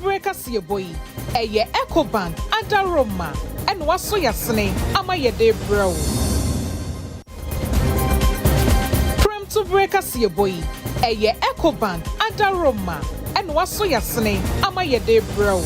breaker see a boy, ye echo bank, and a Roma, and was so yasne, ama ye de bro. Prem to breaker see a boy, ye echo bank, and a Roma, and was so yasne, ama ye de bro.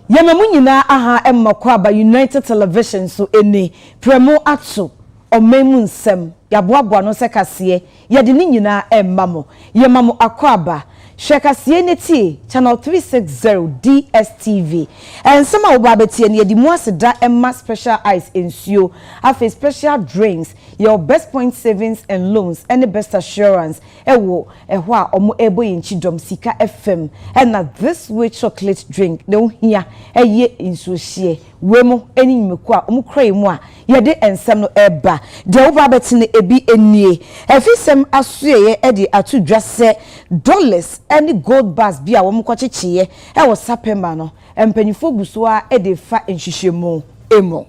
Yamamu nyina aha emmakwa ba United Television so ene premo atso omemu nsem yaboaboa no sekase ye de ni nyina emmamo yemamu akwaba hwekase neti channel 360 DSTV ensema obabetie ne yedi mu aseda emma special eyes ensio afi special drinks your best point savings and loans and the best assurance ewo ehwo a omo ebo yinchidom sika FM and this way chocolate drink de ohia eye insuo hie wemo eni nyimeku a omo krai mu a yede ensem no eba de obabetine ebi enie efisem asuye ede atudwase dollars any gold bars bia wo mkochechiye e wo sapema no empanifo guso a ede fa enhwehwemu emo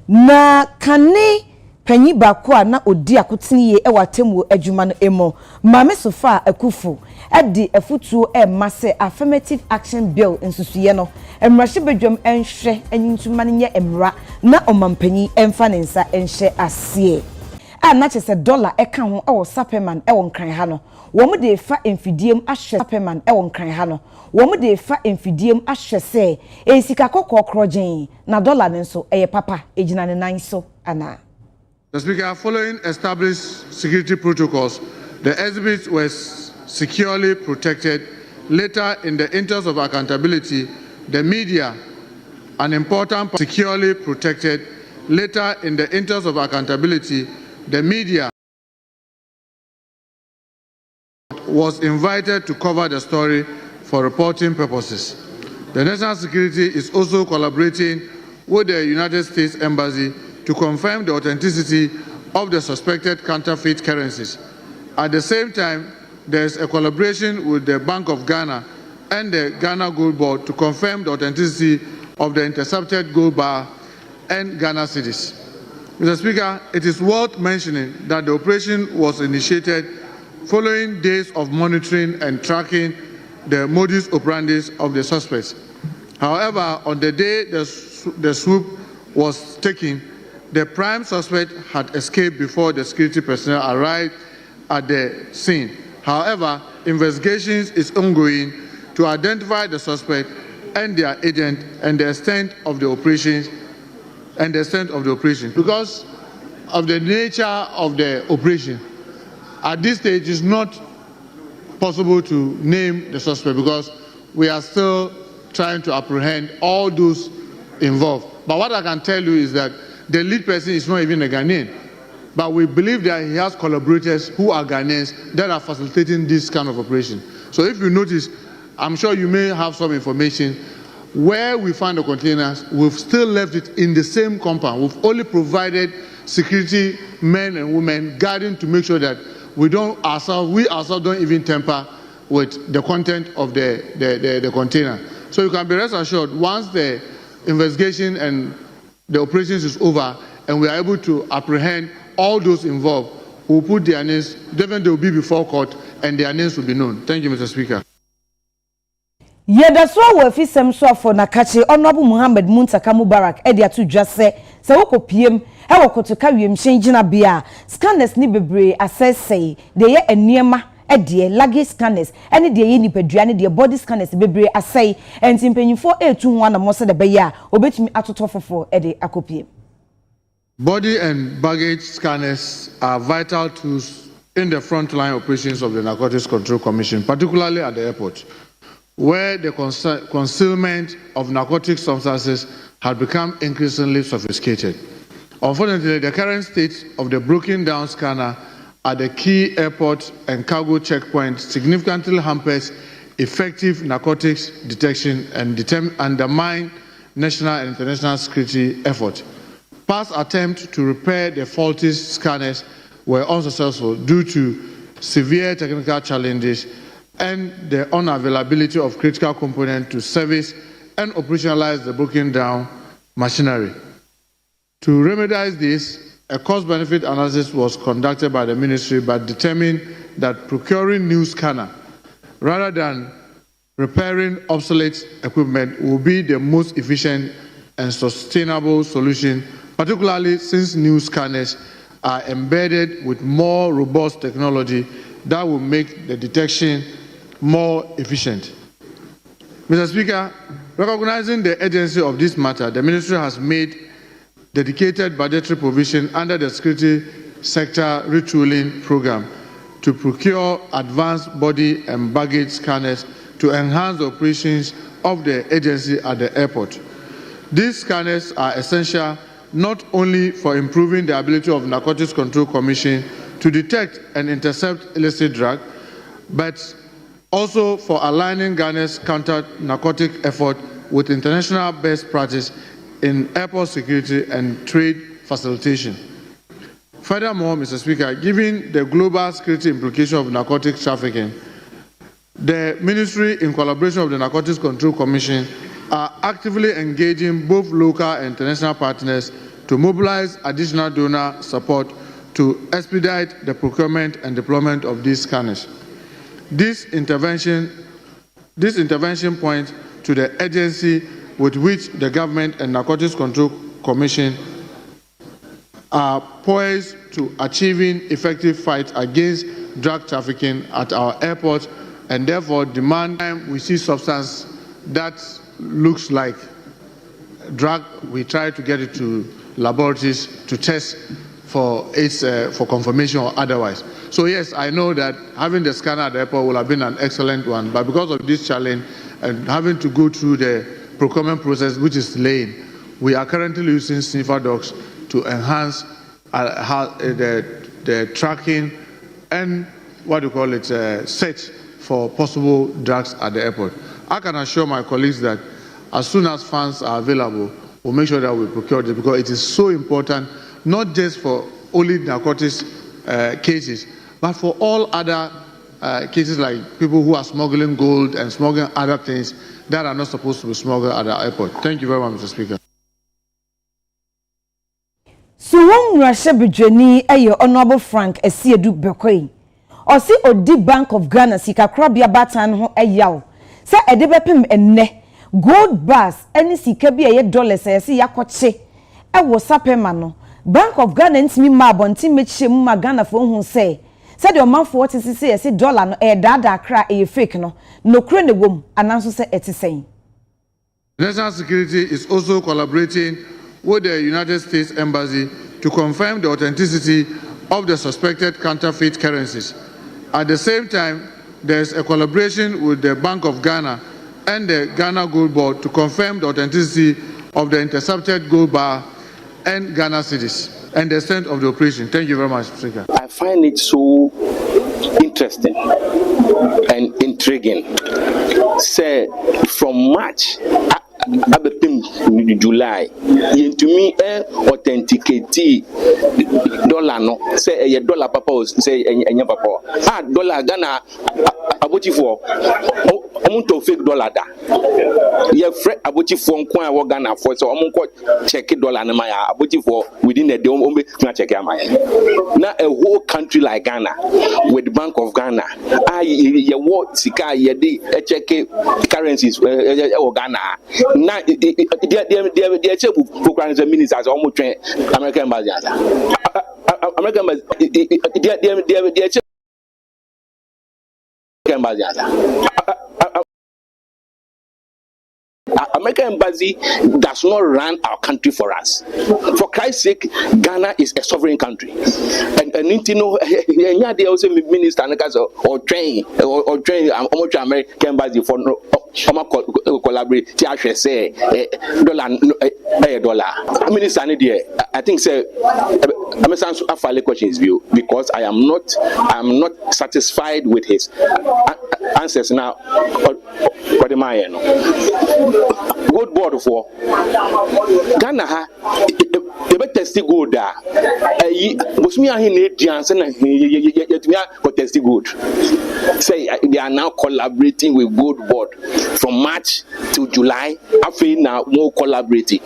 na kane panyi bakwa na odi akotiniye e watemu adwuma no emo mame sofa akufu ede afutuo e mase affirmative action bill nsusuye no emrahye bedwam enhwe anyintuma nye emra na omampanyi emfa nensa enhye asie na chese dollar eka ho e wo sapeman e wo nkran ha no wo mu de fa enfidiem ahwe sapeman e wo nkran ha no wo mu de fa enfidiem ahwe se ensika kokko krogen na dollar nenso eye papa ejina ne nan so ana. The Speaker, following established security protocols, the exhibits were securely protected. Later, in the interest of accountability, the media, an important securely protected. Later, in the interest of accountability, the media was invited to cover the story for reporting purposes. The national security is also collaborating with the United States Embassy to confirm the authenticity of the suspected counterfeit currencies. At the same time, there is a collaboration with the Bank of Ghana and the Ghana Gold Board to confirm the authenticity of the intercepted gold bar and Ghana cedis. Mr. Speaker, it is worth mentioning that the operation was initiated following days of monitoring and tracking the modus operandi of the suspects. However, on the day the swoop was taken, the prime suspect had escaped before the security personnel arrived at the scene. However, investigations is ongoing to identify the suspect and their agent and the extent of the operations Because of the nature of the operation, at this stage it's not possible to name the suspect because we are still trying to apprehend all those involved. But what I can tell you is that the lead person is not even a Ghanaian, but we believe that he has collaborators who are Ghanaians that are facilitating this kind of operation. So if you notice, I'm sure you may have some information, where we find the containers, we've still left it in the same compound. We've only provided security men and women guarding to make sure that we ourselves don't even tamper with the content of the container. So you can be rest assured, once the investigation and the operations is over and we are able to apprehend all those involved, we'll put their names, definitely they will be before court and their names will be known. Thank you, Mr. Speaker. Yeda so wo afisem so afo na kache Honorable Muhammad Muntaka Mubarak e dia to dwase se wo kopiem e wo kotoka wiem hyengyina bia scanners ni bebre asese de ye eniema e de luggage scanners ene de ye nipadua ne de body scanners bebre asai enti mpanyifo etu ho na mo se de be ya obetumi atotofofo e de akopiem. Body and baggage scanners are vital tools in the frontline operations of the Narcotics Control Commission, particularly at the airport, where the concealment of narcotic substances had become increasingly sophisticated. Unfortunately, the current state of the broken down scanner at the key airport and cargo checkpoints significantly hampers effective narcotics detection and undermine national and international security efforts. Past attempts to repair the faulty scanners were unsuccessful due to severe technical challenges and the unavailability of critical components to service and operationalize the broken down machinery. To remediate this, a cost-benefit analysis was conducted by the ministry but determined that procuring new scanner rather than repairing obsolete equipment will be the most efficient and sustainable solution, particularly since new scanners are embedded with more robust technology that will make the detection more efficient. Mr. Speaker, recognizing the urgency of this matter, the ministry has made dedicated budgetary provision under the security sector retooling program to procure advanced body and baggage scanners to enhance the operations of the agency at the airport. These scanners are essential not only for improving the ability of Narcotics Control Commission to detect and intercept illicit drug, but also for aligning Ghana's counter-narcotic effort with international best practice in airport security and trade facilitation. Furthermore, Mr. Speaker, given the global security implication of narcotic trafficking, the Ministry, in collaboration with the Narcotics Control Commission, are actively engaging both local and international partners to mobilize additional donor support to expedite the procurement and deployment of these scanners. This intervention points to the urgency with which the government and Narcotics Control Commission are poised to achieving effective fight against drug trafficking at our airports, and therefore demand time we see substance that looks like drug, we try to get it to laboratories to test for its for confirmation or otherwise. So yes, I know that having the scanner at the airport will have been an excellent one, but because of this challenge and having to go through the procurement process, which is delayed, we are currently using sniffer dogs to enhance the tracking and search for possible drugs at the airport. I can assure my colleagues that as soon as funds are available, we'll make sure that we procure it, because it is so important, not just for only narcotics cases, but for all other cases like people who are smuggling gold and smuggling other things that are not supposed to be smuggled at the airport. Thank you very much, Mr. Speaker. Suwon Rasha Bejani ayo Honorable Frank Esiedu Bekoyi. Osi odi Bank of Ghana sika krabia batan ho ayaw. Se edebepem enne gold bars eni sika bi eye dollars ese yakoche e wo sapema no. Bank of Ghana ntimi ma abonti mechie mu ma Ghana fo hu se de omanfo what sisi ese dollar no e dada kra e fake no kure ne wom ananso se etisen. National security is also collaborating with the United States Embassy to confirm the authenticity of the suspected counterfeit currencies. At the same time, there is a collaboration with the Bank of Ghana and the Ghana Gold Board to confirm the authenticity of the intercepted gold bar and Ghana cedis and the extent of the operation. Thank you very much, Speaker. I find it so interesting and intriguing. Say from March July, to me, authenticate dollar no say a dollar papa say a papa dollar Ghana about for to fake dollar da ye fre about for nko Ghana for so check dollar na my about for within a day check now a whole country like Ghana with the Bank of Ghana ye what sika ye dey check currencies Ghana now they check program the ministers almost train American embassy American they check embassy American embassy does not run our country for us. For Christ's sake, Ghana is a sovereign country. And you know, they also minister or train American embassy for no collaborate. Say $1. Minister, I think say I'm a questions view because I am not satisfied with his answers now. What am I? Good board for Ghana. The testy good there. Was me a Johnson and testy good. Say they are now collaborating with Good Board from March to July. I feel now more collaborating.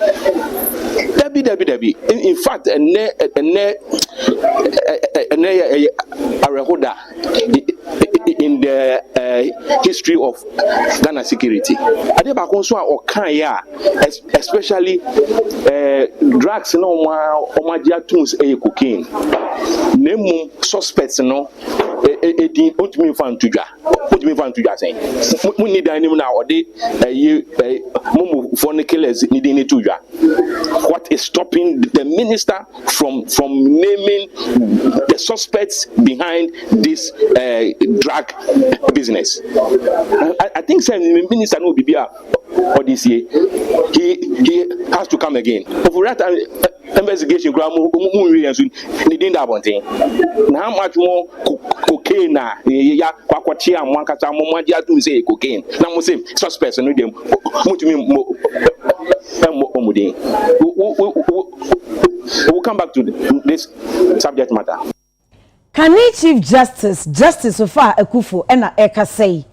Debbie. In fact, a in the history of Ghana security. Especially drugs no tools cocaine. Name suspects no what is stopping the minister from naming the suspects behind this drug business? I think the minister will be here or this year. He has to come again. For that investigation, how much more cocaine cocaine. Now say suspects and them. We'll come back to this subject matter. Can Chief Justice so far Akufo ena eka say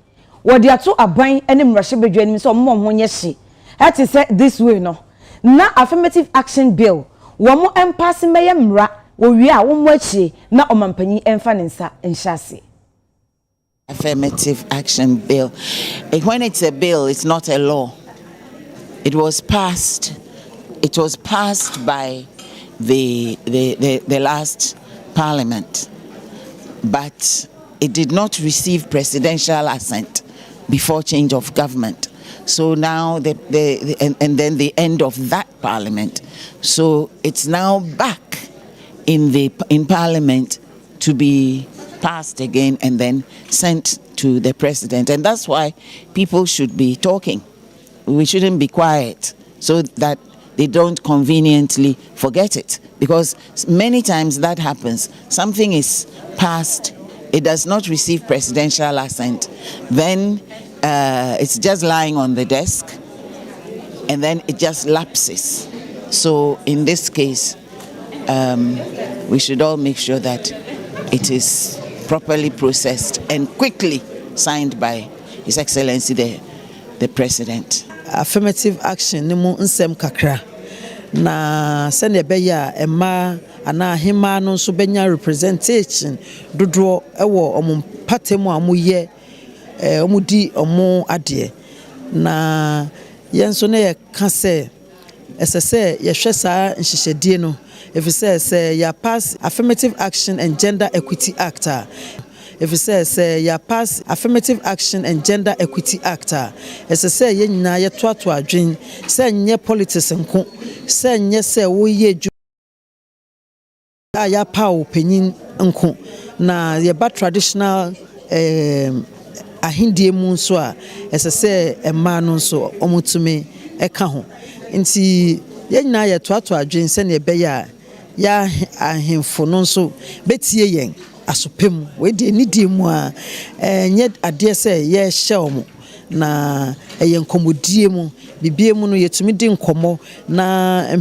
what they are to aban any mrashibedwe so mo ho nyehye that is this way no na affirmative action bill wo mo empase meye mra wo wi a wo mo achi na omampanyi emfa nensa enhyase. Affirmative action bill, when it's a bill, it's not a law. It was passed by the last parliament, but it did not receive presidential assent before change of government. So now and then the end of that parliament. So it's now back in parliament to be passed again and then sent to the president. And that's why people should be talking. We shouldn't be quiet so that they don't conveniently forget it. Because many times that happens. Something is passed, it does not receive presidential assent, then it's just lying on the desk, and then it just lapses. So in this case, we should all make sure that it is properly processed and quickly signed by His Excellency the President. Affirmative action ni mu nsem kakra na sene beya ema ana hima no so benya representation dodo ewo omumpatemu amuye omudi omu ade na yenso ne ye ka se esese ye hwe saa nhyehyedie no if it says ya pass Affirmative Action and Gender Equity Act. If it says ya pass Affirmative Action and Gender Equity Act, it says ye nyina ye to adwen say nye politics nko say nye say wo ye ya pa opanyin nko na ye ba traditional ahindie mu nso a esese ema no nso omutume eka ho nti ye nyina ye to adwen say ne be ya ahemfo no nso betie yen asopem we de nidi mu a nye ade se ye hye omo na ye nkomodie mu bibie mu no yetumi di nkomo na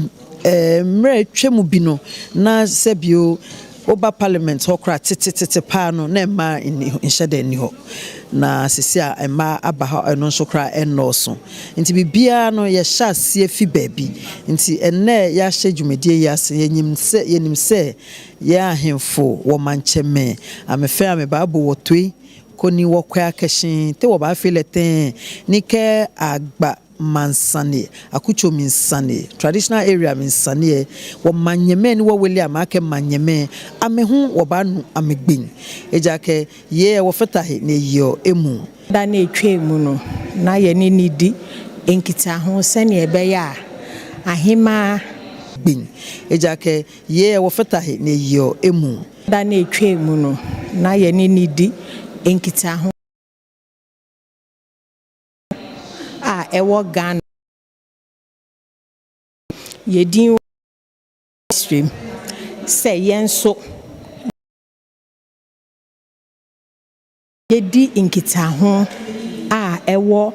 mre twemu bi no na sebio oba parliament hokra tete pa no na ma inhyede ni ho na sisi a ema aba ha no nso kra enoso nti bibia no ye hya sie fi baabi nti enne ya hye dwumedie ya se yenim se ya ahemfo wo mancheme amefe amebabo wotoi koni wokwa akehyin te wo ba filete nike agba mansane akucho minsane traditional area minsane wo manyeme ni wo weli amake manyeme amehu wo ba nu amegbin ejake ye wo fetahe ne yo emu da na etwe mu no na ye ni nidi enkita ho sɛne ɛbɛyɛ a ahema bin ejake ye wo fetahe ne yo emu da na etwa mu no na ye ni di enkita ho a ɛwɔ Ghana ye din stream sɛ yenso ye di enkita ho a ɛwɔ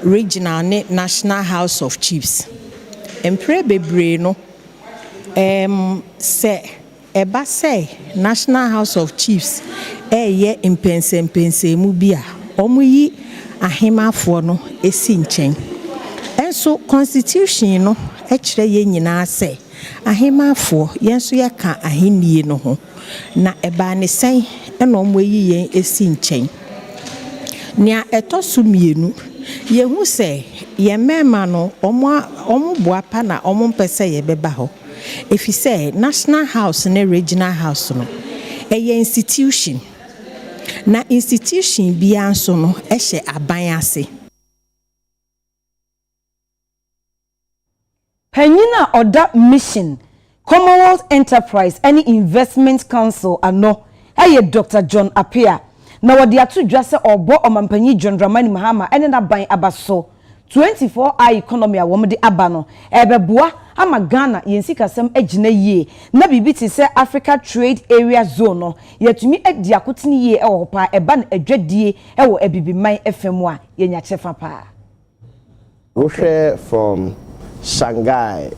regional ne National House of Chiefs empre bebre no say eba say National House of Chiefs ye impense mu bia omuyi ahemafo no esi nchen enso constitution no kire ye nyina say ahemafo yenso ye ka ahennie no ho na eba ne sen na omuyi yen esi nchen nia etosu mienu yehu say ye mema no omo boapa na omo mpese ye beba ho if you say National House and Regional House no a institution na institution bia so no ehye aban ase Penyina oda mission Commonwealth Enterprise any Investment Council ano eye Dr. John Appiah na wodi atu dwase obo omampanyi John Dramani Mahama ene na ban abaso 24-hour economy a wom de aba no ebeboa ama Ghana yensikasem agina yie na bibi ti se Africa Trade Area Zone no yetumi adi akotini yie ewo pa eba na adwadie ewo abibiman FM a yenya chefa pa we share from Shanghai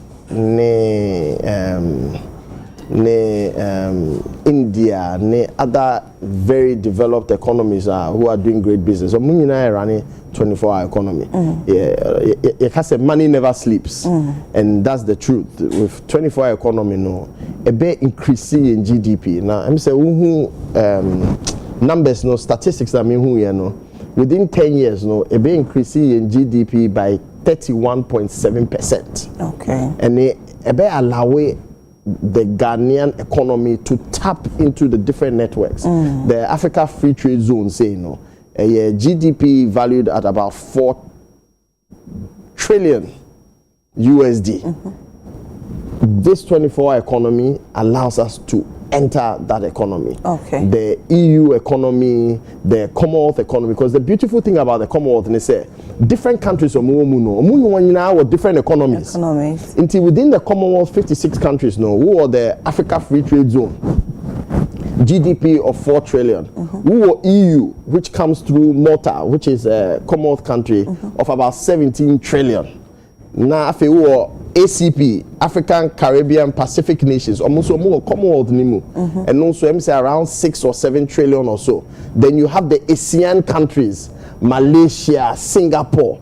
India other very developed economies who are doing great business. So Munina running 24-hour economy. It has a money never sleeps, and that's the truth. With 24-hour economy, no, a bit increasing in GDP. Now I'm saying numbers, no statistics. I mean, within 10 years, no, a bit increasing in GDP by 31.7%. Okay, and a bit allow the Ghanaian economy to tap into the different networks. The Africa Free Trade Zone say a GDP valued at about 4 trillion USD. This 24-hour economy allows us to enter that economy. Okay. The EU economy, the Commonwealth economy, because the beautiful thing about the Commonwealth is say different countries are more different economies. Until within the Commonwealth, 56 countries who are the Africa Free Trade Zone, GDP of 4 trillion. Who are EU, which comes through Malta, which is a Commonwealth country, of about 17 trillion. Now, if you are ACP, African, Caribbean, Pacific nations, almost more Commonwealth and also I'm say around 6 or 7 trillion or so. Then you have the ASEAN countries, Malaysia, Singapore,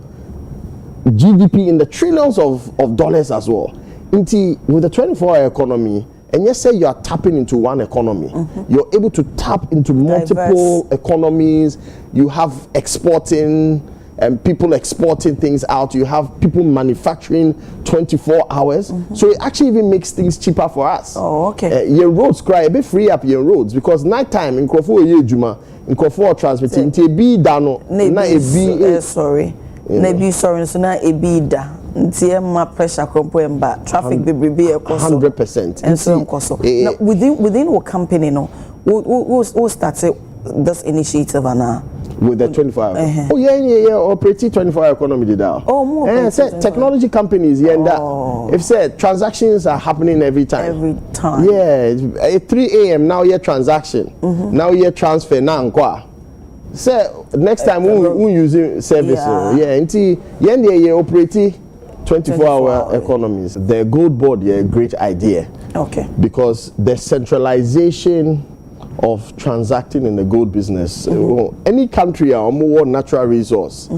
GDP in the trillions of dollars as well. With the 24-hour economy, and yes, say you are tapping into one economy, you're able to tap into multiple economies. You have exporting. And people exporting things out, you have people manufacturing 24 hours. So it actually even makes things cheaper for us. Oh, okay. Your roads cry a bit free up your roads because nighttime in Krofo ye juma in Krofo transporting to be dano na sorry. Nebi sorry so na e bi da. Ntie ma pressure crompo emba traffic be 100%. And so now within our company who started this initiative and with the 24-hour. Oh yeah. Operating 24-hour economy did that. Oh, more. Technology companies, if say transactions are happening every time. Every time. Yeah, at 3 a.m. now your transaction. Now your transfer now say next time we using service. Yeah, operating 24-hour economies. The gold board, a great idea. Okay. Because the centralization of transacting in the gold business, any country or more natural resource,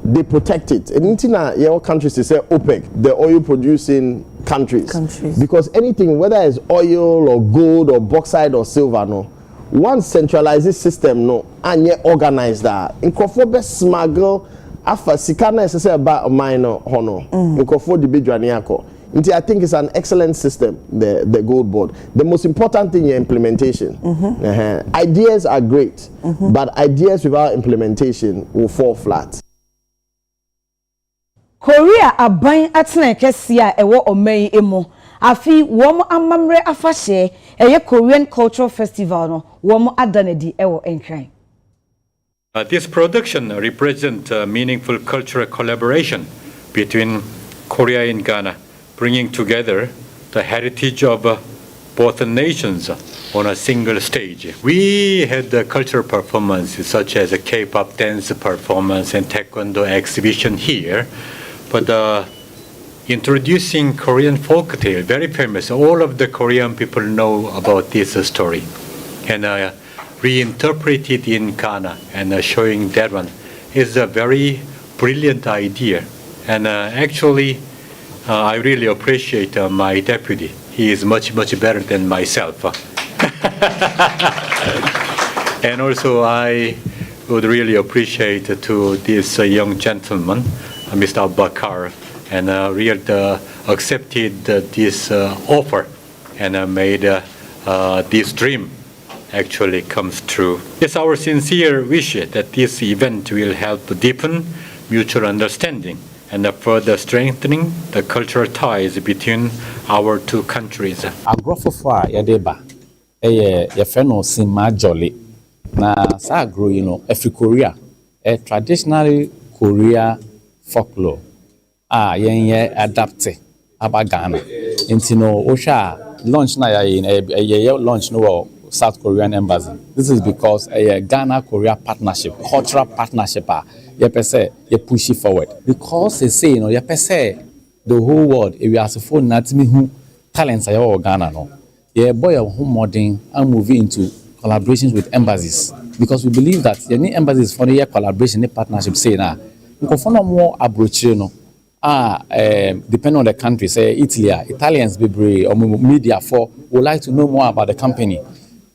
they protect it. And in your countries, they say OPEC, the oil producing countries. Because anything, whether it's oil or gold or bauxite or silver, one centralized system, and yet organize that. In Kofobe smuggle, after Sikana is a minor honor. In Kofo the Bidjaniako. I think it's an excellent system, the gold board. The most important thing is implementation. Ideas are great, but ideas without implementation will fall flat. Korea aban atena kese a ewo oman emu afi wom amamre afahye eye Korean Cultural Festival no wom adanedi ewo enkran. This production represents meaningful cultural collaboration between Korea and Ghana, bringing together the heritage of both nations on a single stage. We had the cultural performances such as a K-pop dance performance and taekwondo exhibition here, but introducing Korean folktale, very famous. All of the Korean people know about this story, and reinterpreted in Ghana and showing that one is a very brilliant idea. And actually, I really appreciate my deputy. He is much better than myself. And also, I would really appreciate to this young gentleman, Mr. Bakar, and really accepted this offer and made this dream actually comes true. It's our sincere wish that this event will help deepen mutual understanding and further strengthening the cultural ties between our two countries. Agrofo a yadeba ye feno sima jolly na sa agro every Korea traditionally Korea folklore yen adapted aba Ghana intino osha launch na ye launch no South Korean embassy. This is because a Ghana-Korea partnership, cultural partnership, you push it forward. Because they say, you the whole world, if you ask for who talents are Ghana, boy, home modern and moving into collaborations with embassies. Because we believe that any embassies for the collaboration, the partnership, say now, we can find more approach, depending on the country, say Italy, Italians, or media would like to know more about the company.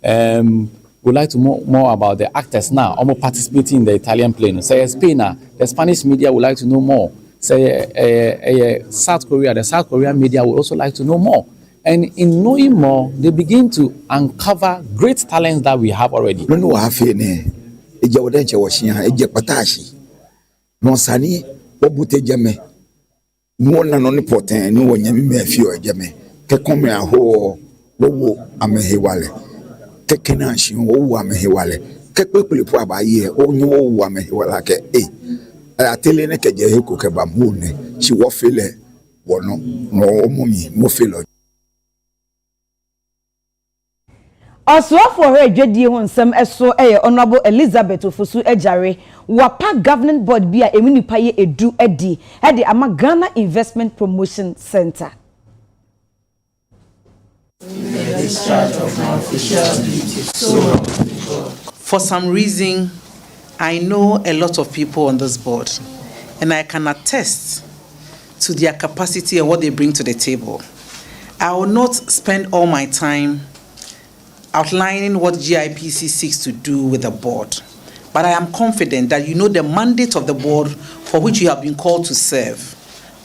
Would like to know more about the actors now, almost participating in the Italian play. Say Spain, the Spanish media would like to know more. Say South Korea, the South Korean media would also like to know more. And in knowing more, they begin to uncover great talents that we have already. No, no, Kekenashi o amehewale kekpekpele po abaye o nyi o amehewala ke atele ne keje heko ke ba mu ne chi wo fele wono no omumi mo fele Oswafo her dwedie ho nsem eso honorable Elizabeth Ofosu Ejare wapa governing board bia eminipa ye edu edi de ama Ghana Investment Promotion Center. For some reason, I know a lot of people on this board, and I can attest to their capacity and what they bring to the table. I will not spend all my time outlining what GIPC seeks to do with the board, but I am confident that you know the mandate of the board for which you have been called to serve,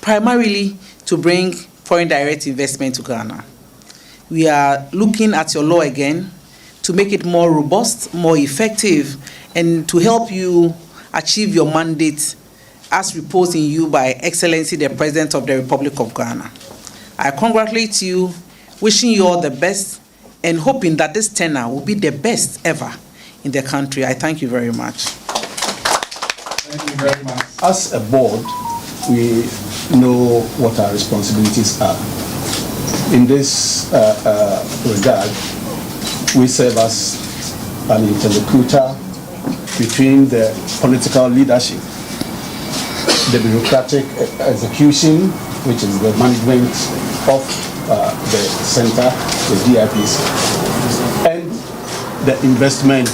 primarily to bring foreign direct investment to Ghana. We are looking at your law again to make it more robust, more effective, and to help you achieve your mandate as reposed in you by Excellency the President of the Republic of Ghana. I congratulate you, wishing you all the best, and hoping that this tenure will be the best ever in the country. I thank you very much. Thank you very much. As a board, we know what our responsibilities are. In this regard, we serve as an interlocutor between the political leadership, the bureaucratic execution, which is the management of the center, the GIPC, and the investment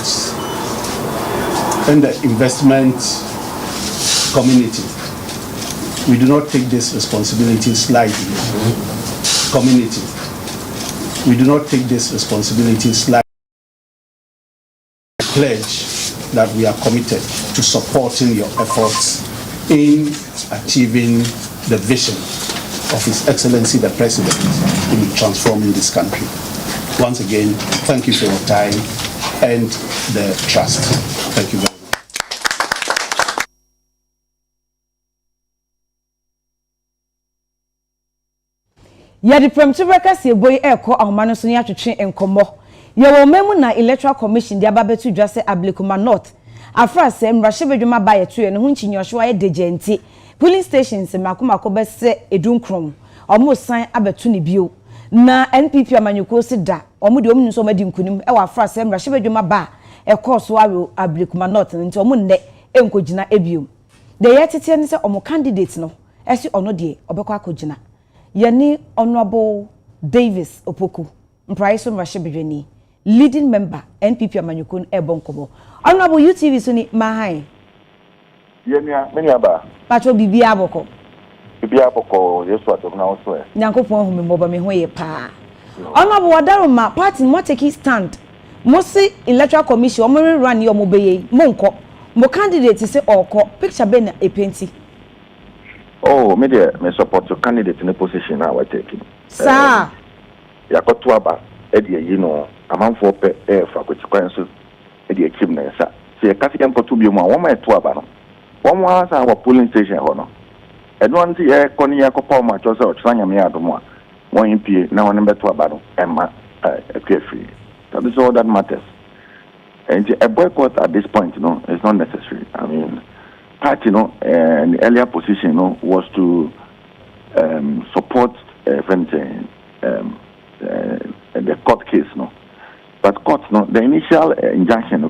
community. We do not take this responsibility lightly. Community. We do not take this responsibility lightly. I pledge that we are committed to supporting your efforts in achieving the vision of His Excellency the President in transforming this country. Once again, thank you for your time and the trust. Thank you very much. ya di premtu breakers ye boy eko ahomano so ne atwetwe enkomo ye wo memu na electoral commission dia babetu dwase Ablekuma North afra se mrahye bedwuma ba ye to ye ne ho nchinyosho aye degenti polling stations makomako bese edunkrom omo san abetu ne bio na NPP amanyuko se da omo de omo nso madi nkunim e wa afra se mrahye bedwuma ba eko so awo Ablekuma North nti omo nne enkogina ebio de ye tete ne se omo candidate no esi ono de obekọ akogina yani Honorable Davis Opoku Mpraiso Mrashebedweni leading member NPP amanyukun ebonkobo Honorable UTV suni mahai yenia meniaba pacho bibia aboko yesu atogna oso e nyankopon humi moba me hoye pa Honorable Wadaroma party mo take stand mo si electoral commission mo run yo mo beye mo nko mo candidate se oko picture be na epenti. Oh, me support your candidate in the position now I take. Sir. Yakoto aba you know amanfo pe fa kwatikwanso edi akim na sa. Se yakati yankoto bi mu a won to aba no. Won wa sa wa polling station ho no. Eno anti ye koni yakopa ma cho se o tsanya me adomo a won impie na won beto aba no emma free. That is all that matters. And a boycott at this point, is not necessary. I mean, party, the earlier position, was to support the court case, But court, the initial injunction,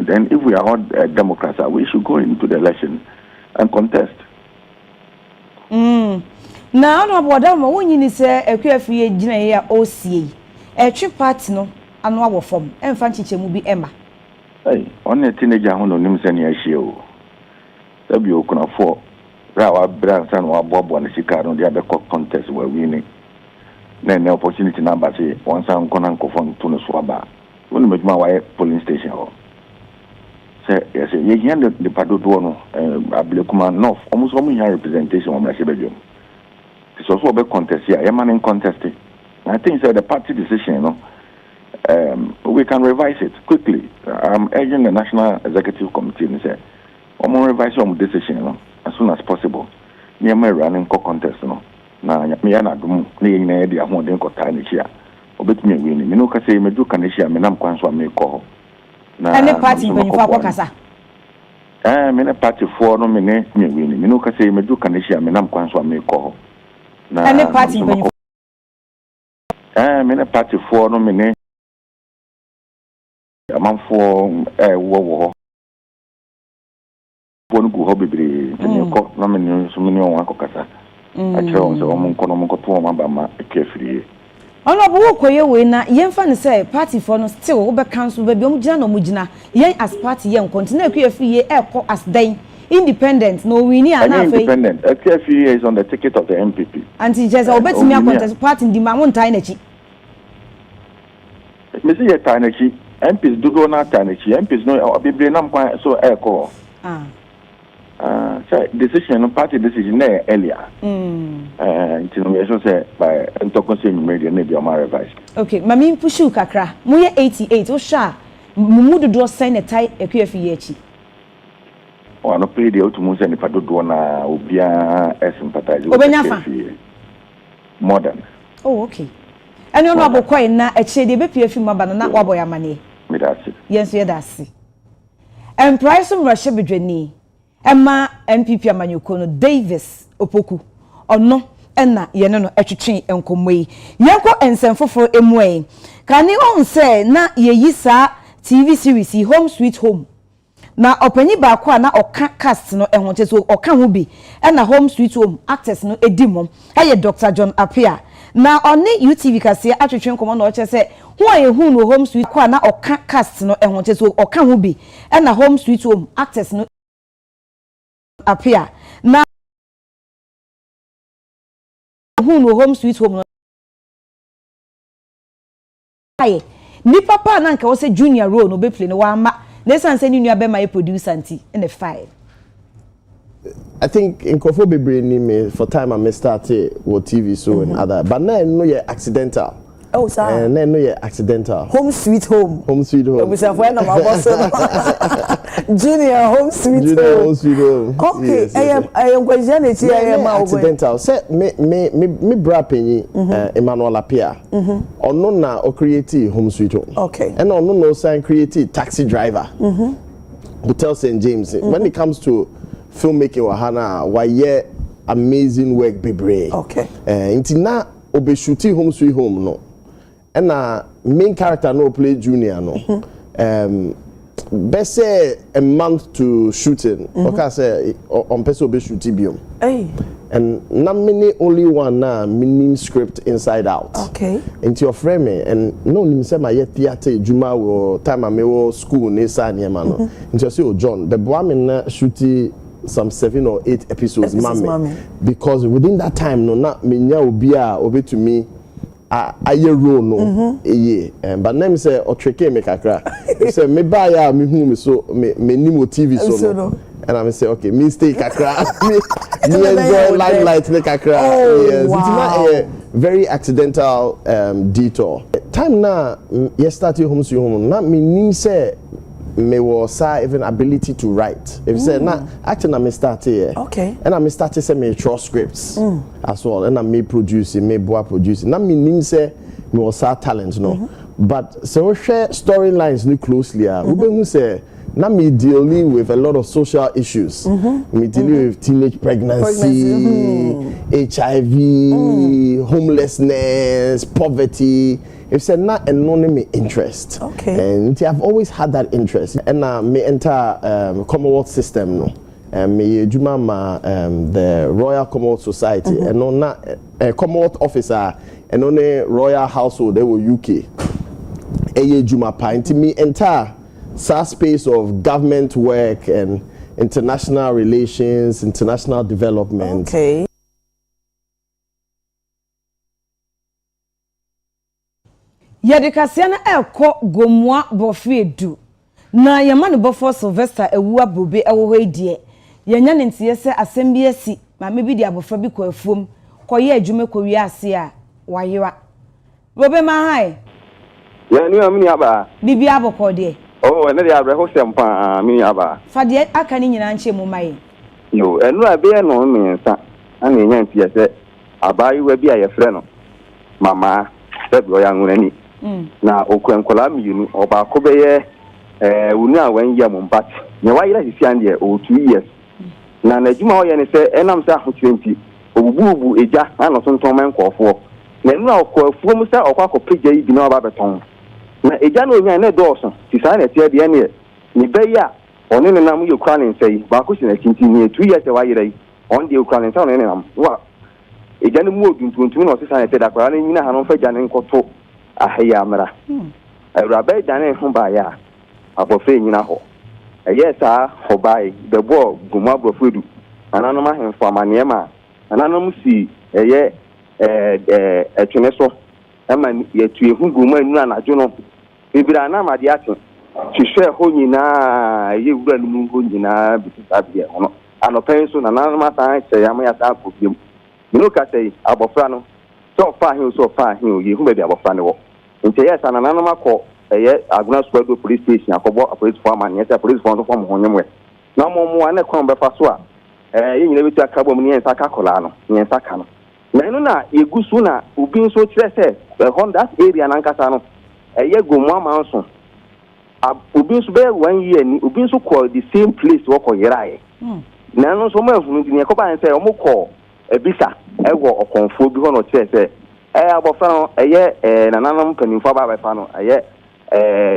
then if we are all Democrats, we should go into the election and contest. Now, no, what I'm going to say, a QFA Jina OCA, a trip party, anwa wo form emfa nchichemu bi ema on a teenager who nim sani ahie sabi okuna for rawa brand san wa bobo na sika no dia be contest we winning na opportunity number say once an kona nkofon to no so aba wonu meduma wa polling station ho say yes ye hian the padodo no Ablekuma North almost omo hian representation on Mrahye Bedwam so be contest here e man contest I think say the party decision we can revise it quickly. I'm urging the National Executive Committee and say, I'm going to revise your decision as soon as possible. Near my running contest, na me ana dum ne yin de ahoden kota ne chia obetumi win me no ka say me du ka ne chia me nam kwan so me ko na any party when you for kasa me ne party for no me ne me win me no ka say me du ka ne chia me nam kwan so me ko na any party when you me ne party for no me ne amanfo wo won go ho bebre tene ko na me so me won akokasa a chewo so mo nko no mo to mo ba ma ekefrie ono bo koye we na yemfa ne say party for no still wo be cancel be om gina no mo gina yen as party yen continue ekefrie eko as den independent no we ni ana fe independent ekefrie is on the ticket of the MPP anti jeza obetimi contest party ndi ma won tai na chi me see tai na chi MPs do not tarnish. MPs no be nam so echo. So decision party decision earlier. Intimation say by Ntokose media maybe on my revise. Okay, mami pushu kakra. Muye 88 o sha. Mumu do sign a tie EQFE echi. O no pay the to send if I do na obia sympathize with modern. Oh, okay. And you know about coin na eche de be PF mabana na wabo ya mane. Yes, yeah, that's it. And price of Mrahye Bedweni, Emma MPP Amanyukono Davis Opoku, or no, and na yeno etchin and comway. Yanko and Sanfo for Emway. Can you on say na ye yisa TV series Home Sweet Home? Na openi ba kwa na oka cast no ehonte so oka ho bi and na Home Sweet Home actors no edimom. Eye Dr. John Apia. Na oni UTV kase atwetwen komo na oche se ho ayehu no Home Sweet kwa na oka cast no ehonte so oka ho bi e na Home Sweet Home actors no appear na hu no Home Sweet Home no aye ni papa na nka wo se junior role no be play no wa ma na san ni nua be ma producer anti in the 5. I think in Kofo Bebre ni me for time I may start with TV so and other but now no yeah accidental Oh, sir. And then no accidental. Home sweet home. Home sweet home. We say when I'm boss. Junior home sweet home. Home sweet home. Okay, I am question it here. I am accidental. Say me bra penny Emmanuel Apia. Ono na o create home sweet home. Okay. And ono no sign create taxi driver. Hotel St. James. When it comes to filmmaking wahana, why amazing work bebre. Okay. Inti na obe shooting home sweet home no. And main character no play junior no. Best say a month to shooting. Okay, say on person be shooting biom. Hey. And not many only one na meaning script inside out. Okay. Into your frame and no nim say my theater juma wo time I wo school ne sa ne ma no. Into say oh John, the boy me na shooting some 7 or 8 episodes mama. Because within that time no na me nya obi a obi to me aye role no but name say o treke me kakra say me buy ya me hu me so me nimo TV so no and I say okay me stay kakra me enjoy limelight me kakra yes wow. It's not a very accidental detour time na yes started home so home na me nim say me was even ability to write. If you say na acting I start here. Okay. And I started say me draw scripts as well. And I me producing, me boy producing. Na me nim say me was talent no. But so share storylines ni closely. We be say na me dealing with a lot of social issues. Me dealing with teenage pregnancy, HIV, homelessness, poverty. If said not anonymous interest. Okay. And I've always had that interest. And me enter Commonwealth system no. And me juma ma the Royal Commonwealth Society and on na Commonwealth officer and on a Royal Household they were UK. Eye juma pa into me enter space of government work and international relations, international development. Okay. Yadikasia na eko gomwa bofedu na yamane bofo Sylvester ewu abobe ewo ho edie yenya ne ntie se asem bi asi mame bi di abofra bi ko afuom koye adwume ko wi ase a wayewa bobe ma hai ya ni amini aba bibi aboko de oh ene de abre ho sempa amini aba fade aka ni nyina nche mu mai yo enu abe no mensa ana enya ntie se abayiwa bi ayefre no mama sebi oya ngurani na okwenkola miyunu oba ko beye wunu a wan yam mbat ne wayira hisia nde o 2 years na najuma o ye ne se enam sa ho 20 obububu eja na tonton man kofo na enu a kofo mu sa okwa ko peja yi bi na oba beton na eja na onya na dooso ti sa na tie de ne ni beya oni ne nam ye kwa ne nsei ba ko si na kinti ni 2 years e wayira yi on de kwa ne nsa ne nam wa eja ne mu oduntuntum na o sa na te da kwa na nyina ha no fa ja ne nkoto ahaya amra awrabe dane ho ba ya abofre nyina ho eyesa ho bai bebo guma brofedu ananom ahemfo amane ma ananom si eye etwene so ema yetu ehu guma enu anajo no bibira na amade ate hwehwe ho nyina ye wura nu ho nyina bitisa bia hono anopen so na ananom atan che yam ya ta problem mino ka sei abofra no so fa hin ye hu be dia abofra ne wo nti yes ana nanom akọ eye Aguna Square police station akọbọ police foreman yes police foreman form honyemwe na momo ane kon be fa so a ye nyina betu akabọ mu ne nsa ka kola no ne nsa ka no na enu na yegusu na obi nso kire se that area na nkasa no eye gomu amanso obi nso be 1 year ni obi nso call the same place wo ko yerae na enu nso mafunu di ne ko ba nse o mo call ebisa ewo okonfo bi ho no kire se abofra no eye nananom panimfo ababefa no eye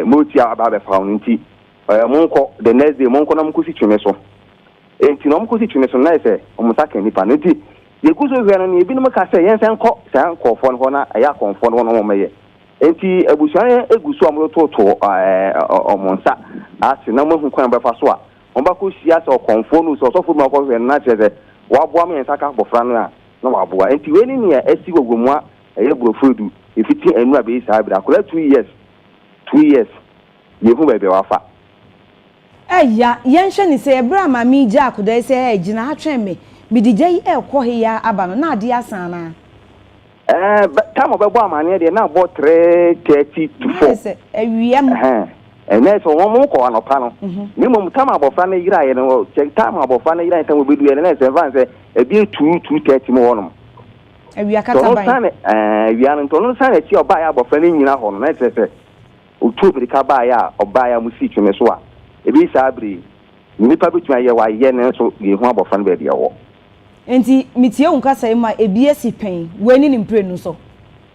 moti ababefa no nti monko the next day monko na mkosi tweme so enti no mkosi tweme so na ise omutaka nipa no nti yekuso hwe no ne ebi no ka se yense nko san kofo no na eye akonfo no no meye enti abusuan egusu amoto toto omonsa ase na mo hu kwan befa so a ombako sia se okonfo no so sofo ma ko hwe na cheze waboa me yensa ka bofra no na waboa enti we ni ne esi gogomwa eye brofedu efiti enu abe isa abira kola 2 years yehu bebe wafa eya yenhwe ni se ebra ma mi gya akoda se e gina atwen me midije yi ekọ he ya aba no na ade asana But time of a woman here now about 3:30 to 4. And that's one more on a panel. Minimum time about Fanny Ira and check time about Fanny Ira and we do an advance a beer 2:30 more. And we are we are in Tono San at your buy about Fanny in our home. Let's say, Utu Kabaya or Baya Musich in a swa. A bit sabri. Nipa bit my yen so you want about Fanny. Enti mitie unka say ma ebiesi pen weni ni mpre so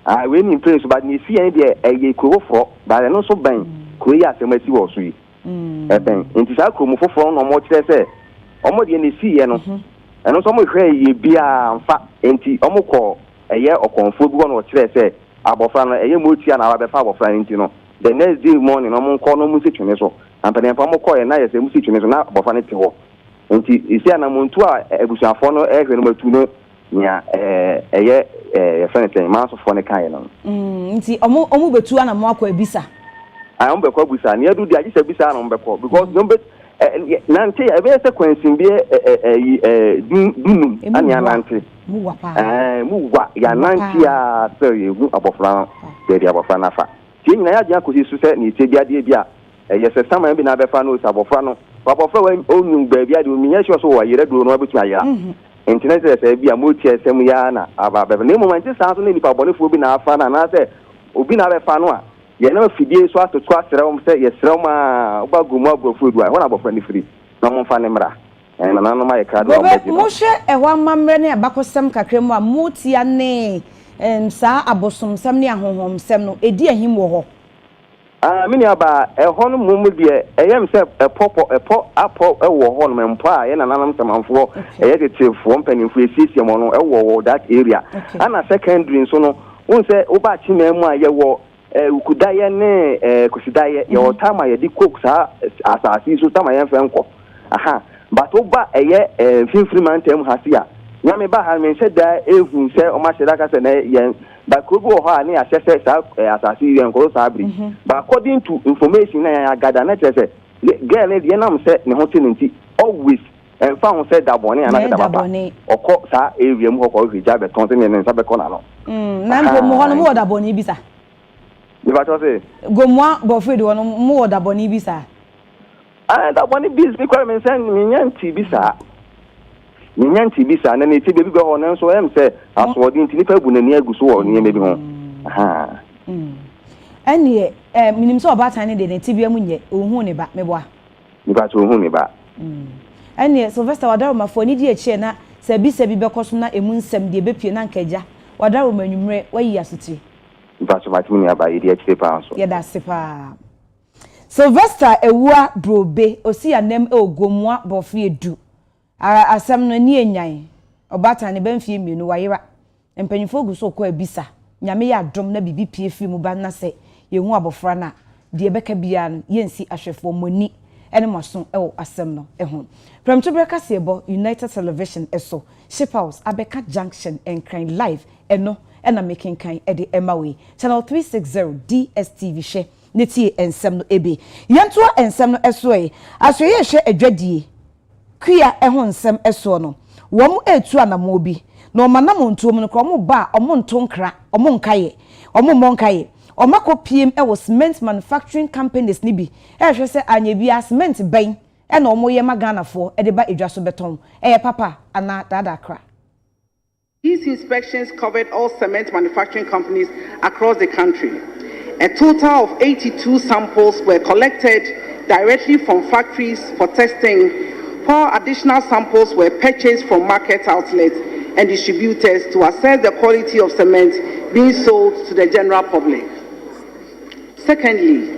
weni mpre so but ni si en de eye kurofo ba no so ban ko yi asemasi wo so yi ben enti sa ko mu fofo no mo kire se omo de ni si ye no eno so mo hwe ye bia mfa enti omo ko eye okonfo bi no kire se abofra no eye mo tia na wa be fa abofra enti no the next day morning omo ko no mu si twene so ampane pa mo ko ye na ye se mu si twene so na abofra ne te ho nti isi anamuntu a ebusuafo no ehwe no matu no nya eye fenete mansofo ne kan no nti omu betu anamo akọ ebisa am be ko busa ne adu di agisa bisa no be ko because no be nante e be sequence bi dunu ani anante mu wapa mu wa ya nanti a so yegu abofra be dia abofra nafa ti nyina ya dia ko si su se ni ti bia de bia eye se sama bi na be fa no abofra no papa fa onyu baabi ade ominya hwe so wa yere do no abetu ayera internet se bia moti esem ya na aba be ne moment sa so ne nipa bonefo bi na afa na na se obi na be fa no a ye na fidie so atoto asrem se ye srem a obagumu abrofo du a wona abofra ni firi na mo fa ne mra na nanu ma ye ka do mo hwe ehwa mamre ne abakosem kakremu a moti ane sa abosomsem ne ahohomsem no edi ahim wo ho mini aba ehon mumu de eyem se epo apo ewo hon mempa ye na nanam samanfo eye tetefo mpanimfo esiesie mo no ewo that area ana secondary so no unse oba chimemu a ye wo ukudaye ne kusidaye ye otama ye di cook sa asasi so tama ye fenko aha but oba eye finfiri mantem hasia nyame ba ha men se da ehun se o ma se da ka se na ye ba krobo ho ani asese sa asasi yen ko sabri but according to information na ya gather na tese girl dey nam se ne ho tinenti always en fa ho se da boni ana da baba okọ sa area mu ko hija be ton se ne nsa be kona no na mbo mo hono mo da boni bisa ni ba to se gomwa bofred wono mo da boni bisa da boni bis bi kwa men sen mi nyanti bisa nyanti bisa na ne ti bebi go hono so em se asodi nti nipa bu na ni aguso wo ne mebi ho aha ene minim so obatan ne de ne ti bia mu nye ohun ne ba meboa ni ba to ohun ne ba ene Sylvester wadaro mafo ni di eche na se bi bekoso na emu nsem de bepie na nkaja wadaro manwumre wayi asoti ba so matimi aba yi di eche pa so ye da sepa Sylvester ewua brobe osi anem ogomwa bofie du asam no ni enyan obatan ne banfie mienu wayera empanyifo gu so ko abisa nyame ya dom na bibi pie fi mu ba na se yehu abofra na de beka bia no yensi ahwefo moni ene maso ewo asem no eho premto breka sebo United Television eso Ship House Abeka Junction enkran live eno ena making kan ede emawe channel 360 DSTV she neti ensem no ebe yanto ensem no eso aso ye hwe adwadie kuya eho nsem eso no wo etu anamo bi no manam ntuom no kro mo ba omo ntonkra omo nkaye omo monkaye omako pm ewo cement manufacturing companies ni bi ehwe se anya bi cement ben e na omo ye magana fo e de ba edwaso beton papa ana dada kra. These inspections covered all cement manufacturing companies across the country. A total of 82 samples were collected directly from factories for testing, while additional samples were purchased from market outlets and distributors to assess the quality of cement being sold to the general public. Secondly,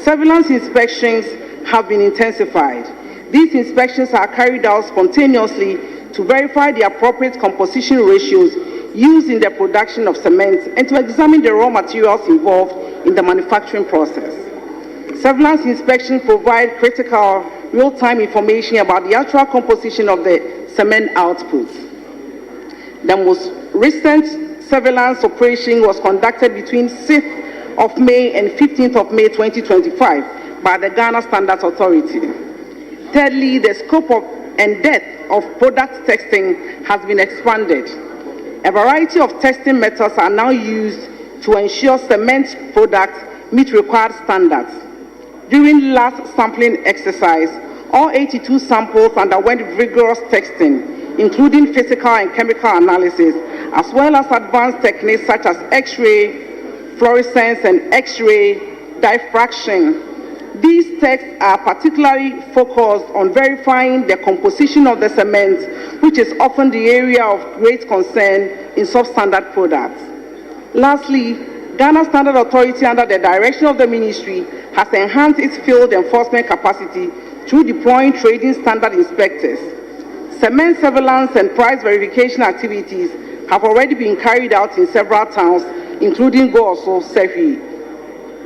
surveillance inspections have been intensified. These inspections are carried out spontaneously to verify the appropriate composition ratios used in the production of cement and to examine the raw materials involved in the manufacturing process. Surveillance inspections provide critical real-time information about the actual composition of the cement output. The most recent surveillance operation was conducted between 6th of May and 15th of May 2025 by the Ghana Standards Authority. Thirdly, the scope of and depth of product testing has been expanded. A variety of testing methods are now used to ensure cement products meet required standards. During last sampling exercise, all 82 samples underwent rigorous testing, including physical and chemical analysis, as well as advanced techniques such as X-ray, fluorescence, and X-ray diffraction. These tests are particularly focused on verifying the composition of the cement, which is often the area of great concern in substandard products. Lastly, Ghana Standard Authority, under the direction of the Ministry, has enhanced its field enforcement capacity through deploying trading standard inspectors. Cement surveillance and price verification activities have already been carried out in several towns, including Goso, Sefi,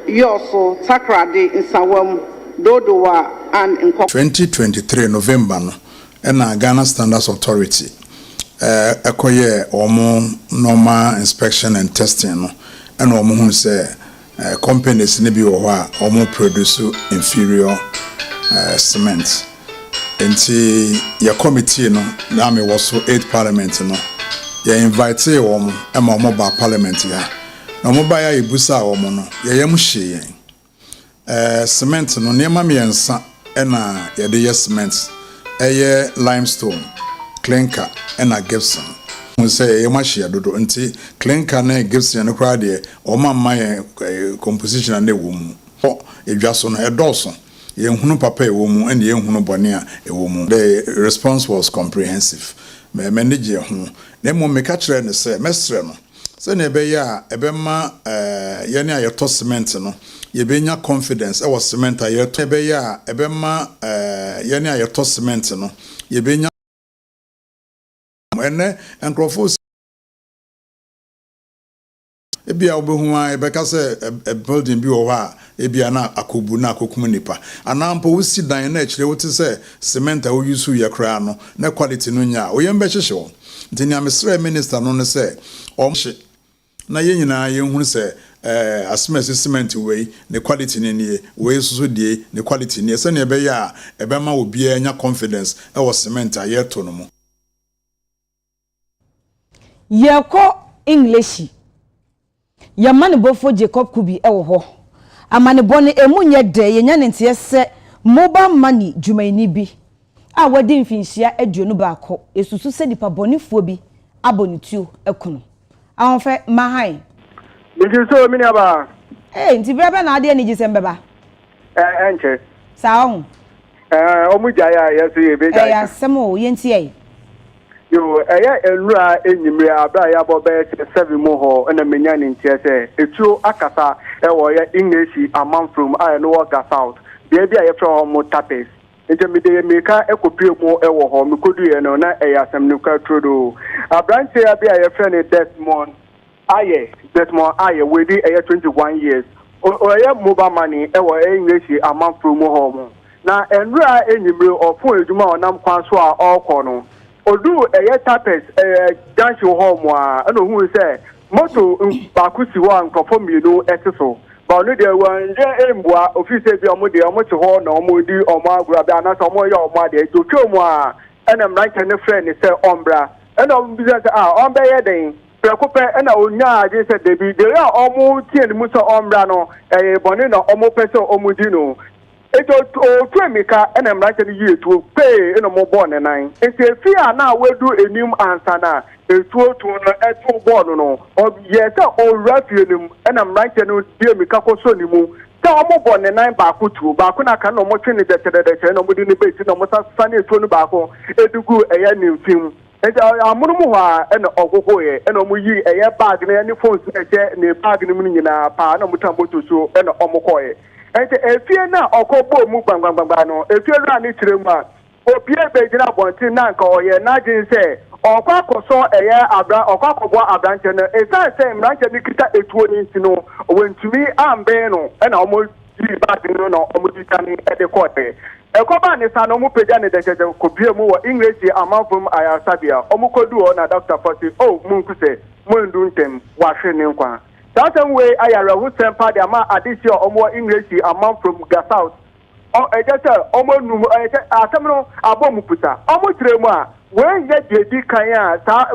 Yoso, Takrade, Nsawam, Dodowa, and Nkok. 2023 November, no, and Ghana Standards Authority, ekoye omo normal inspection and testing, no, and omo who say companies ne bi wo ha omo produce inferior cement. Enti ya committee no na me was 8 parliament no ya invite omo ema omo ba parliament ya na omo ba ya ibusa omo no ya yam hye cement no nema me ensa na ya de yes cement limestone clinker na gypsum say ya mahye dodo enti clinker na gypsum no kra de omo amman composition na wo mu edwa so no edoso yenhunu papa ewo mu ene yenhunu bone a ewo mu. The response was comprehensive. Me manage ho na mo me ka kire ne se mesre no se na ebe ya ebe ma ye ne ayeto cement no ye benya confidence e was cement ayeto ebe ya ebe ma ye ne ayeto cement no ye benya ene enkrofo ebia obehu a ebeka se a building bi wo ha ebia na akobu na akokum nipa anampo wusi dan na akire wote se cement a wo use ye kra no na quality no nya wo yembe hyehye wo ntini amesre minister no ne se omhye na ye nyina ye hunu se asmesi cement we ne quality ne nie we susu die ne quality ne se ne ebe ya ebe ma obi anya confidence e wo cement a ye to no mo ye ko English Yamane bofo Jacob Kubi ewo ho amane bone emunye de yenya ntie se mobile money dwumaini bi a wadi mfinhia aduonu baako esusu se dipa bonefuo bi abonituo ekono ahonfe mahai Ngiso mini aba nti braba na ade ni gisem beba enche sawo omuja ya yesu ebeja ya semo yentie yo enura enyimre abra ya bobe 7 mo ho na menya ni ntie se etuo akasa ewo ya English among from I no work out there be a from mo tapes ente Midday meka ekopie mo ewo ho mekodu ye no na asem ne kwa trodo abranche ya be a friend Desmond aye we di 21 years oya mobile money ewo English among from mo ho mo na enura enyimre ofun eduma onam kwan so a okono odu tapes danshi home a no hu say moto bakusi wa nkofo mienu eteso ba no de wan je embua office bi omo de omo te ho na omo di omo agura bi anasa omo ya omo de jotwo mu a ena mranche ne friend ni say ombra ena omo bi say ombe ye den prekope ena onya aje say debi de ya omo tie ni mu so ombra no bone na omo pese omo di no eto otu emika ena mranche ni yetu pe ena mo born nan enti efi a na wedu enim ansa na etu otu no etu born no yesa o rafie nim ena mranche no die emika koso ni mu ta omo born nan ba ko tu ba ko na kan no mo twe ni de no mo di ni be ti no mo sa na etu no ba ko edugu eya ni mfim enti amunu mu ha ena ogogo ye ena mo yi eya bag na ni phones eche ni bag ni mu nyina pa na mo tambo to so ena omo koye ente efie na okobo mu gbangbangba no efie ra ni tiremu a opie bejina bontin na nka oye na jin se okwa koso eye abra okwa kobo abranche no esa se mranche ni kita etuo ni ntino wentumi ambe no na omo di bag no na omo di tani e de kote ekoba ni sa no mu peja ni de jeje ko bie mu wo English amafum ayasabia omo kodu o na Dr. Forty munkuse munduntem wa hwe ni nkwa that way ayara who sempa the ama addition omo English among from South ejese omo nu atamno abomuputa omo tiremu a we ye di kan ya ta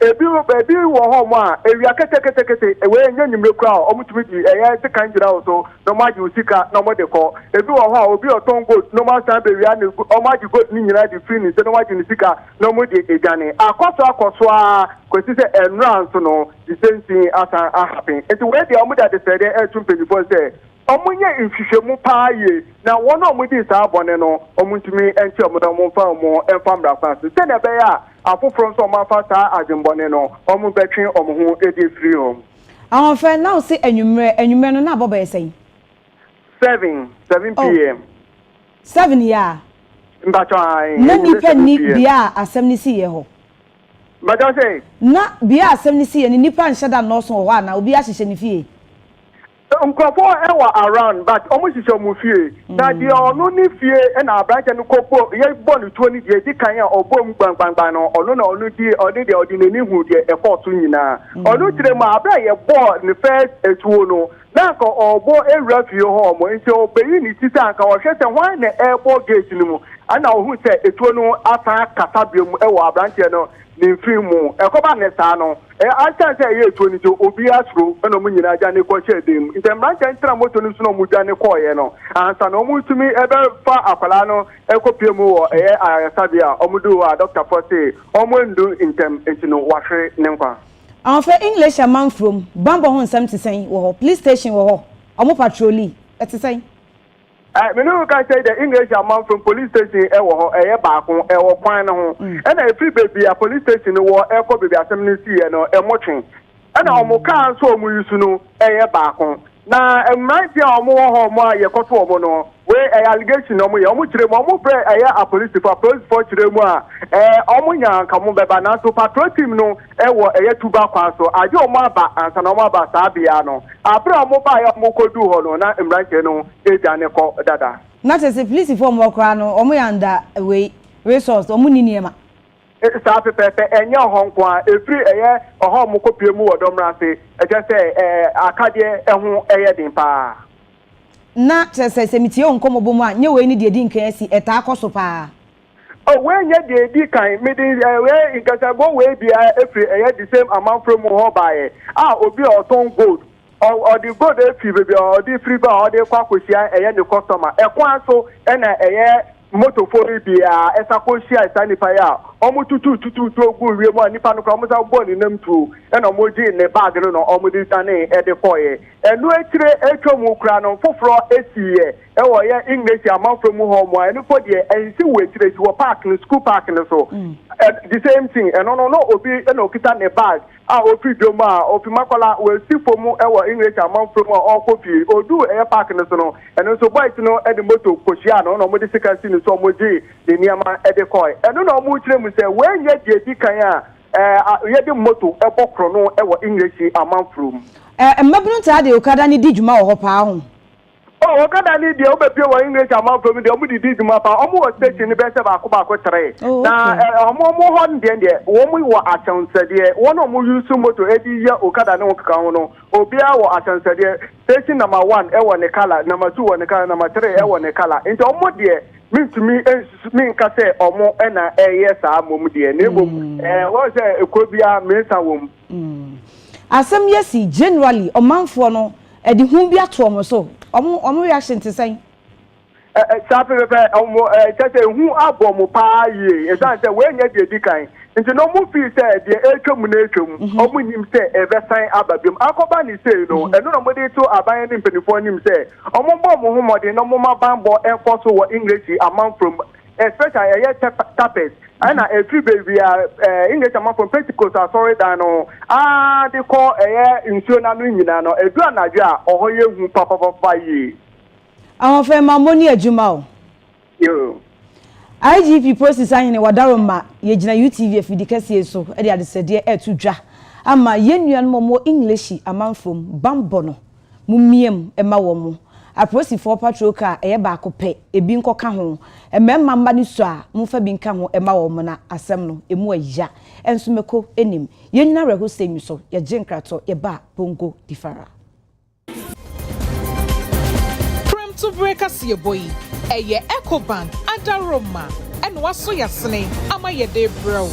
ebi wo ho mo a ewia kete ewe nya nyimre kura o mutumi di se kan jira o so no maji usika no mo de ko ebi wo ho a obi oton gold no ma san be wia ni o maji gold ni nyina di free ni se no maji ni sika no mo de ejane akoso a kwesi se enrance no the same thing asa happen it we dey o mo da de se dey e tun penifo se omunye nhwehwemu paaye na won omudi saa bone no omuntumi enche omoda mo fa mo enfam rafa se na be ya afoforo nso ma fa saa adwembone no omu betwe omo ho edi free home awon fe now say enwumre no na aboba yesen 7 pm 7 ya mbacho ai na nipa ni bia asem ni si ye ho mbacho say na bia asem ni si ye ni nipa nheda no so ho na obi ahihye ni fie Nkofo ewa around but omusisi omufie na di onu ni fie na abranche no kopo ye bonu tuo ni di kan ya obom gbangbangban no onu na onu di odi de ordinary hu de effort nyina onu tire ma abra ye ball ni first etuo no na ko obo ewra fie ho mo nti obeyi ni tita nka wo hwese hwan na airport gate ni mu ana ohu se etuo no asa kasabiom ewa abranche no ni filmu ekoba ne saa no anta se ye etuo ni jo obi asro na mu nyina ja ne ko chedem ntemranche ntra moto ni suno mu ja ne ko ye no ansa no mu tumi ebe fa akwala no ekopie mu wo ayasabia omudu wa Dr. Forte omundu intem entino wahwe ne nkwa anfa English man from bambo ho nsam tesen wo police station wo omo patrolli etesen menu can say the English amount from police station ewo baako ewo kwan no ho na free baby a police station wo eko baby asem ni sie no emotwen na omo kan so omo yusu no baako na emanti a omo ho mo ayekoto omo no we allegation omo ye omo kire mo omo pre a police for kire mu a omo nya nka mo beba na so patrol team no ewo tuba kwa so aje omo aba ansa na omo aba sabia no abra omo ba ya omo kodu ho no na emranche no ejane ko dada na say police for mo kra no omo yanda we resource omo ni niema sa pepe enya honko a efri oho mo kopie mu wodomra se eje se akade ehun din pa na se mitie onkomo bomu a nye we ni de di nkan asi eta akoso pa oh we nye de di kan me di we nkasa go we bia efri the same amount from ho bae obi oton gold or the gold efri baby or the free ba or the kwakosia the customer ekwan so na moto fori bia esakosia isanipa ya omo tutu ogu wie mo nipa no ko mo sa bo ni namtu na mo ji ne bag no omo di tane de koye enu etire etwom kura no foforo esiye ewo ye English amount from home wa enu for de ensi we etire ti wo park no school park no so the same thing no obi na okita ne bag ofi doma ofi makola we si fomu ewo English amount from okofi odu park no so no enu so boys no e de moto koshia no mo di sikasi so mo ji de niama e de koy enu no mo kire mu se when ye di kan a ye de moto e bokro no e wo English amount from mmabunu ta de okada ni di djuma wo pa ho okada ni de obepie wo English amount from de omu di djuma pa omu wo station ni be se ba ko tere na omu ho de wo mu wo achansede wo no mu use moto e di ya okada ne okaka ho no obia wo achansede station number 1 e wo ne kala number 2 wo ne kala number 3 e wo ne kala nti omu de me nka say omo na sa mom de ne bom wo say ekobia me sa wom asem yesi generally omanfo no edi hu bi ato omo so omo reaction te say sape pepe omo tete hu abom pa ye esan say we nya de dikan nti no mu fi say de etwom na etwom omo nim say eversan ababim akoba ni say no eno no mo de to aban ni mpelifo nim say omo bom hu mode no mo mabambo enforce wo English amount from especially tapes and every baby English amount from Pentecost sorry that no they call insurance no nyina no edu anadwo a ohoye hu papa yi awon fe mamoni adwuma o yo IGP process ahine wadaroma ye gina UTV afidikase so e de adesede etu dwa ama yennuan mo English amanfom bambo no mumiem ema wo mo aprosi for patrol car eye ba ko pe ebi nkoka ho ememma mba ni so a mfa bi nka ho ema wo mo na asem no emu aja enso meko enim yenna reho semi so ye genkrato ye ba bongo difara Prem to break us ye boy eye Ecobank adaroma en waso yasene ama ye de bro